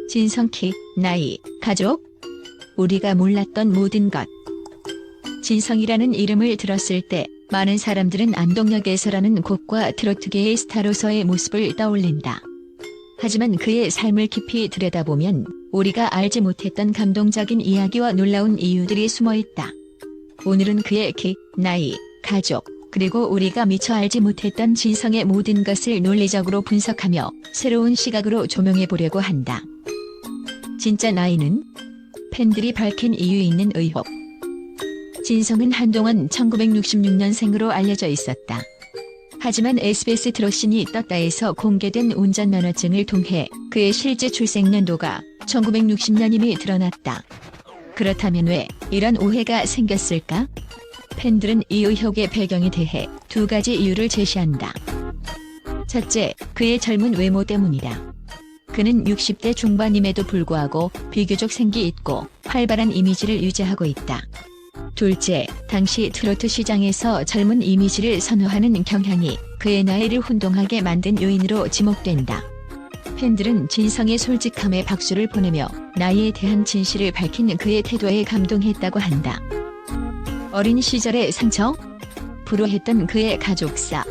진성 키, 나이, 가족, 우리가 몰랐던 모든 것. 진성이라는 이름을 들었을 때 많은 사람들은 안동역에서라는 곡과 트로트계의 스타로서의 모습을 떠올린다. 하지만 그의 삶을 깊이 들여다보면 우리가 알지 못했던 감동적인 이야기와 놀라운 이유들이 숨어있다. 오늘은 그의 키, 나이, 가족, 그리고 우리가 미처 알지 못했던 진성의 모든 것을 논리적으로 분석하며 새로운 시각으로 조명해보려고 한다. 진짜 나이는? 팬들이 밝힌 이유 있는 의혹. 진성은 한동안 1966년생으로 알려져 있었다. 하지만 SBS 트롯신이 떴다에서 공개된 운전면허증을 통해 그의 실제 출생연도가 1960년임이 드러났다. 그렇다면 왜 이런 오해가 생겼을까? 팬들은 이 의혹의 배경에 대해 두 가지 이유를 제시한다. 첫째, 그의 젊은 외모 때문이다. 그는 60대 중반임에도 불구하고 비교적 생기 있고 활발한 이미지를 유지하고 있다. 둘째, 당시 트로트 시장에서 젊은 이미지를 선호하는 경향이 그의 나이를 혼동하게 만든 요인으로 지목된다. 팬들은 진성의 솔직함에 박수를 보내며 나이에 대한 진실을 밝힌 그의 태도에 감동했다고 한다. 어린 시절의 상처? 불우했던 그의 가족사.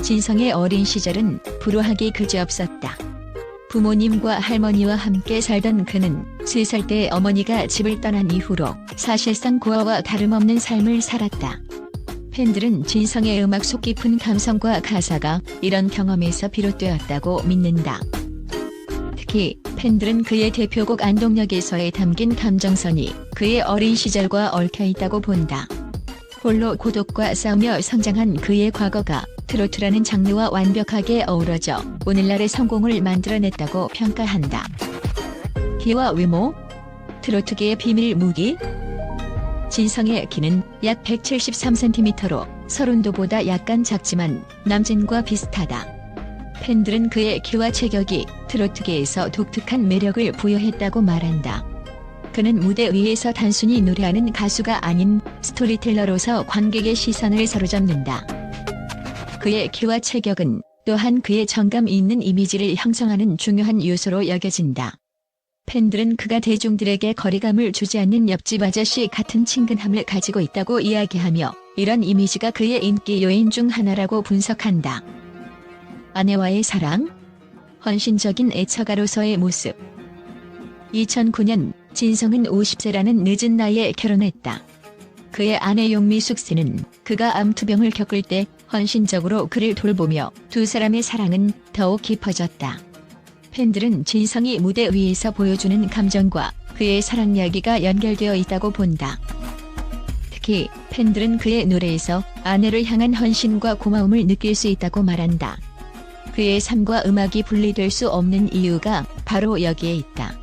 진성의 어린 시절은 불우하기 그지없었다. 부모님과 할머니와 함께 살던 그는 3살 때 어머니가 집을 떠난 이후로 사실상 고아와 다름없는 삶을 살았다. 팬들은 진성의 음악 속 깊은 감성과 가사가 이런 경험에서 비롯되었다고 믿는다. 특히 팬들은 그의 대표곡 안동역에서에 담긴 감정선이 그의 어린 시절과 얽혀있다고 본다. 홀로 고독과 싸우며 성장한 그의 과거가 트로트라는 장르와 완벽하게 어우러져 오늘날의 성공을 만들어냈다고 평가한다. 키와 외모? 트로트계의 비밀 무기? 진성의 키는 약 173cm로 서른도보다 약간 작지만 남진과 비슷하다. 팬들은 그의 키와 체격이 트로트계에서 독특한 매력을 부여했다고 말한다. 그는 무대 위에서 단순히 노래하는 가수가 아닌 스토리텔러로서 관객의 시선을 사로잡는다. 그의 키와 체격은 또한 그의 정감 있는 이미지를 형성하는 중요한 요소로 여겨진다. 팬들은 그가 대중들에게 거리감을 주지 않는 옆집 아저씨 같은 친근함을 가지고 있다고 이야기하며 이런 이미지가 그의 인기 요인 중 하나라고 분석한다. 아내와의 사랑? 헌신적인 애처가로서의 모습. 2009년 진성은 50세라는 늦은 나이에 결혼했다. 그의 아내 용미숙 씨는 그가 암투병을 겪을 때 헌신적으로 그를 돌보며 두 사람의 사랑은 더욱 깊어졌다. 팬들은 진성이 무대 위에서 보여주는 감정과 그의 사랑 이야기가 연결되어 있다고 본다. 특히 팬들은 그의 노래에서 아내를 향한 헌신과 고마움을 느낄 수 있다고 말한다. 그의 삶과 음악이 분리될 수 없는 이유가 바로 여기에 있다.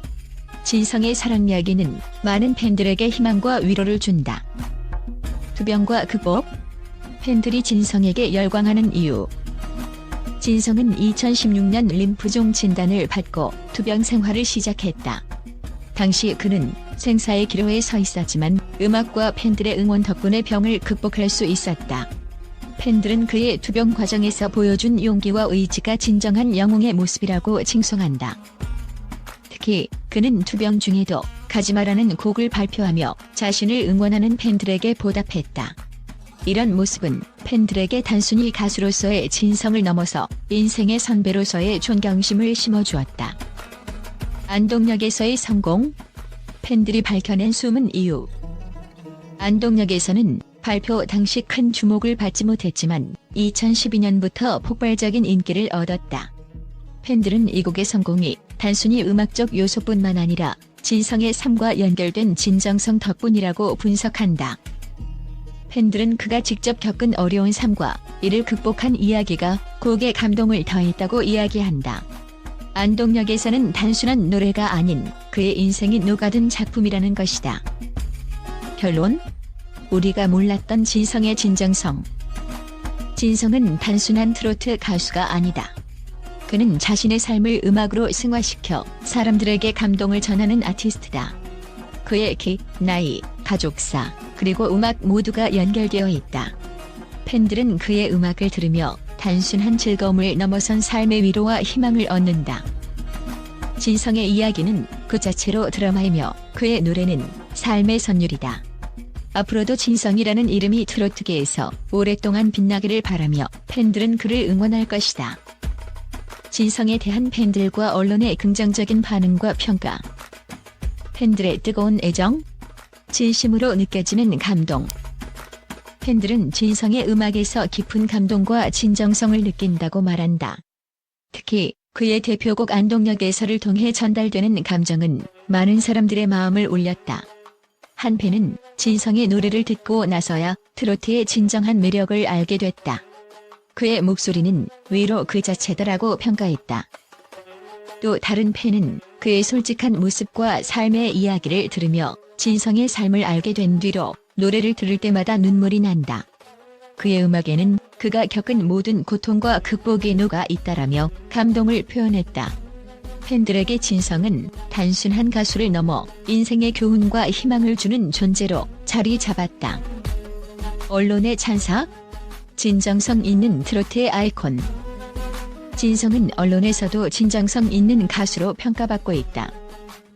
진성의 사랑 이야기는 많은 팬들에게 희망과 위로를 준다. 투병과 극복? 팬들이 진성에게 열광하는 이유. 진성은 2016년 림프종 진단을 받고 투병 생활을 시작했다. 당시 그는 생사의 기로에 서 있었지만 음악과 팬들의 응원 덕분에 병을 극복할 수 있었다. 팬들은 그의 투병 과정에서 보여준 용기와 의지가 진정한 영웅의 모습이라고 칭송한다. 특히 그는 투병 중에도 가지마라는 곡을 발표하며 자신을 응원하는 팬들에게 보답했다. 이런 모습은 팬들에게 단순히 가수로서의 진성을 넘어서 인생의 선배로서의 존경심을 심어주었다. 안동역에서의 성공? 팬들이 밝혀낸 숨은 이유. 안동역에서는 발표 당시 큰 주목을 받지 못했지만 2012년부터 폭발적인 인기를 얻었다. 팬들은 이 곡의 성공이 단순히 음악적 요소뿐만 아니라 진성의 삶과 연결된 진정성 덕분이라고 분석한다. 팬들은 그가 직접 겪은 어려운 삶과 이를 극복한 이야기가 곡에 감동을 더했다고 이야기한다. 안동역에서는 단순한 노래가 아닌 그의 인생이 녹아든 작품이라는 것이다. 결론? 우리가 몰랐던 진성의 진정성. 진성은 단순한 트로트 가수가 아니다. 그는 자신의 삶을 음악으로 승화시켜 사람들에게 감동을 전하는 아티스트다. 그의 키, 나이, 가족사, 그리고 음악 모두가 연결되어 있다. 팬들은 그의 음악을 들으며 단순한 즐거움을 넘어선 삶의 위로와 희망을 얻는다. 진성의 이야기는 그 자체로 드라마이며 그의 노래는 삶의 선율이다. 앞으로도 진성이라는 이름이 트로트계에서 오랫동안 빛나기를 바라며 팬들은 그를 응원할 것이다. 진성에 대한 팬들과 언론의 긍정적인 반응과 평가. 팬들의 뜨거운 애정, 진심으로 느껴지는 감동. 팬들은 진성의 음악에서 깊은 감동과 진정성을 느낀다고 말한다. 특히 그의 대표곡 안동역에서를 통해 전달되는 감정은 많은 사람들의 마음을 울렸다. 한 팬은 진성의 노래를 듣고 나서야 트로트의 진정한 매력을 알게 됐다. 그의 목소리는 위로 그 자체다라고 평가했다. 또 다른 팬은 그의 솔직한 모습과 삶의 이야기를 들으며 진성의 삶을 알게 된 뒤로 노래를 들을 때마다 눈물이 난다. 그의 음악에는 그가 겪은 모든 고통과 극복이 녹아 있다라며 감동을 표현했다. 팬들에게 진성은 단순한 가수를 넘어 인생의 교훈과 희망을 주는 존재로 자리 잡았다. 언론의 찬사? 진정성 있는 트로트의 아이콘. 진성은 언론에서도 진정성 있는 가수로 평가받고 있다.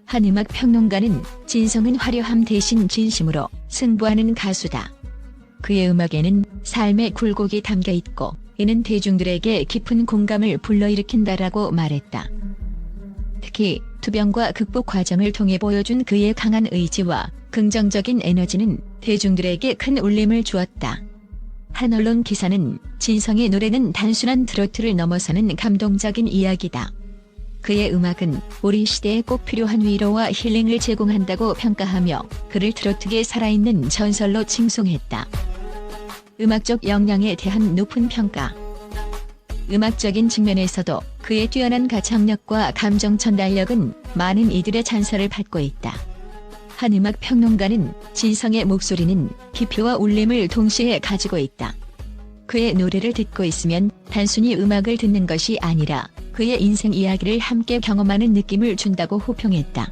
한 음악 평론가는 진성은 화려함 대신 진심으로 승부하는 가수다. 그의 음악에는 삶의 굴곡이 담겨 있고 이는 대중들에게 깊은 공감을 불러일으킨다라고 말했다. 특히 투병과 극복 과정을 통해 보여준 그의 강한 의지와 긍정적인 에너지는 대중들에게 큰 울림을 주었다. 한 언론 기사는 진성의 노래는 단순한 트로트를 넘어서는 감동적인 이야기다. 그의 음악은 우리 시대에 꼭 필요한 위로와 힐링을 제공한다고 평가하며 그를 트로트계의 살아있는 전설로 칭송했다. 음악적 역량에 대한 높은 평가. 음악적인 측면에서도 그의 뛰어난 가창력과 감정 전달력은 많은 이들의 찬사를 받고 있다. 한 음악 평론가는 진성의 목소리는 깊이와 울림을 동시에 가지고 있다. 그의 노래를 듣고 있으면 단순히 음악을 듣는 것이 아니라 그의 인생 이야기를 함께 경험하는 느낌을 준다고 호평했다.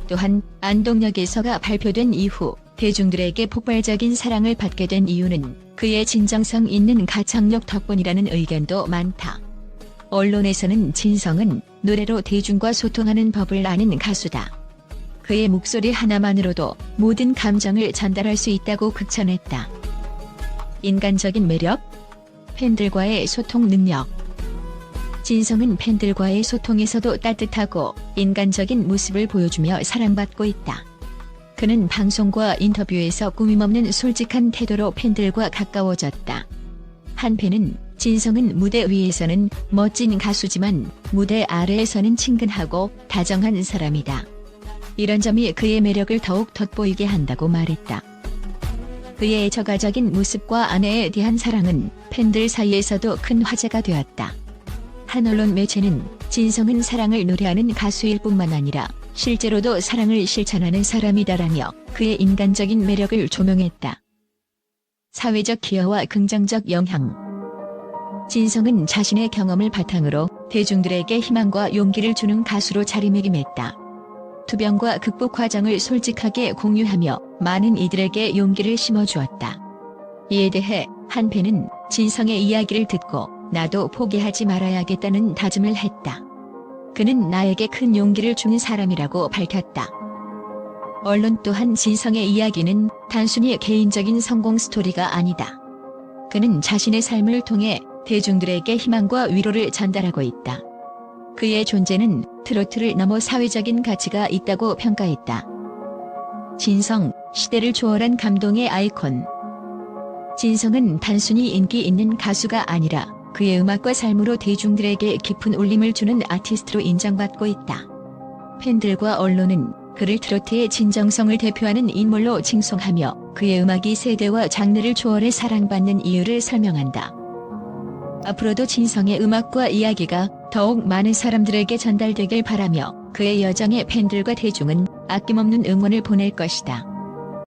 또한 안동역에서가 발표된 이후 대중들에게 폭발적인 사랑을 받게 된 이유는 그의 진정성 있는 가창력 덕분이라는 의견도 많다. 언론에서는 진성은 노래로 대중과 소통하는 법을 아는 가수다. 그의 목소리 하나만으로도 모든 감정을 전달할 수 있다고 극찬했다. 인간적인 매력, 팬들과의 소통 능력. 진성은 팬들과의 소통에서도 따뜻하고 인간적인 모습을 보여주며 사랑받고 있다. 그는 방송과 인터뷰에서 꾸밈없는 솔직한 태도로 팬들과 가까워졌다. 한 팬은 진성은 무대 위에서는 멋진 가수지만 무대 아래에서는 친근하고 다정한 사람이다. 이런 점이 그의 매력을 더욱 돋보이게 한다고 말했다. 그의 애처가적인 모습과 아내에 대한 사랑은 팬들 사이에서도 큰 화제가 되었다. 한 언론 매체는 진성은 사랑을 노래하는 가수일 뿐만 아니라 실제로도 사랑을 실천하는 사람이다라며 그의 인간적인 매력을 조명했다. 사회적 기여와 긍정적 영향. 진성은 자신의 경험을 바탕으로 대중들에게 희망과 용기를 주는 가수로 자리매김했다. 투병과 극복 과정을 솔직하게 공유하며 많은 이들에게 용기를 심어주었다. 이에 대해 한 팬은 진성의 이야기를 듣고 나도 포기하지 말아야겠다는 다짐을 했다. 그는 나에게 큰 용기를 주는 사람이라고 밝혔다. 언론 또한 진성의 이야기는 단순히 개인적인 성공 스토리가 아니다. 그는 자신의 삶을 통해 대중들에게 희망과 위로를 전달하고 있다. 그의 존재는 트로트를 넘어 사회적인 가치가 있다고 평가했다. 진성, 시대를 초월한 감동의 아이콘. 진성은 단순히 인기 있는 가수가 아니라 그의 음악과 삶으로 대중들에게 깊은 울림을 주는 아티스트로 인정받고 있다. 팬들과 언론은 그를 트로트의 진정성을 대표하는 인물로 칭송하며 그의 음악이 세대와 장르를 초월해 사랑받는 이유를 설명한다. 앞으로도 진성의 음악과 이야기가 더욱 많은 사람들에게 전달되길 바라며 그의 여정에 팬들과 대중은 아낌없는 응원을 보낼 것이다.